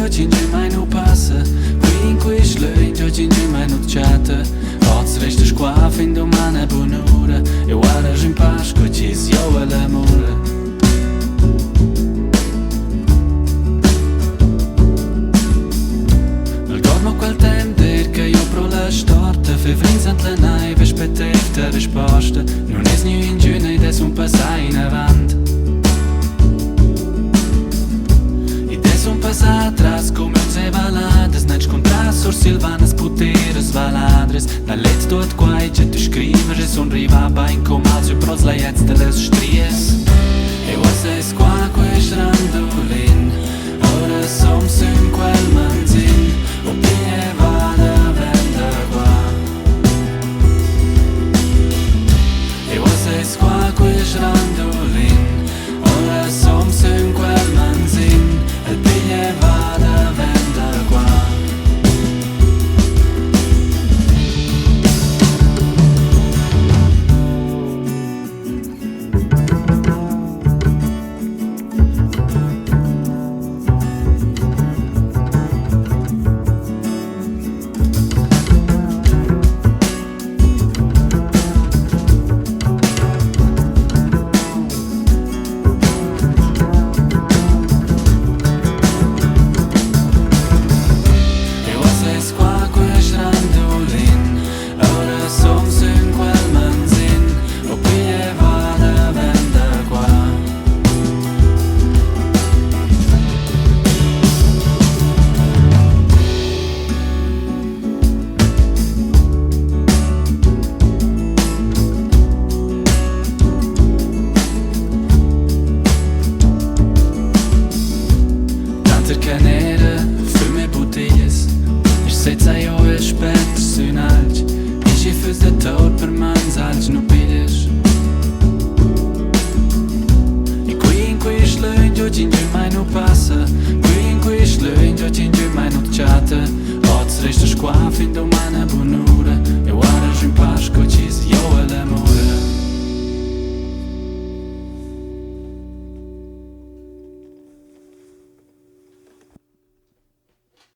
cinge mai nu passa. Qui in cui slöin già cinge mai nu tchata. Oz resta qua fin domani buon'ora. E guarda in Pasqua ci si ova l'amore. Ricordo quel tempo che io pro la storta. Fe vrinsant la naive spettev te risposta. Non es niu in giune ed es un passai in avant. Un passat tras come un se valades Nec contras sur silvanas puteres valadres Da let tot quai ce tu scriver E son rivaba in comalcio pros laiets de les stries E oas qua quesh randolin Ora som sun quel manzin O pie vada venda qua E oas qua quesh randolin Ora som sun quel manzin El pille vada venda qua. Canera, fume botelles Ich setz a jo e spät sün alch Ich e fürs de Tod per mans alch no pides E qui in cui schlöin jo cinge mai no passa Qui in cui schlöin jo cinge mai no tchata Oz resta qua fin domani buon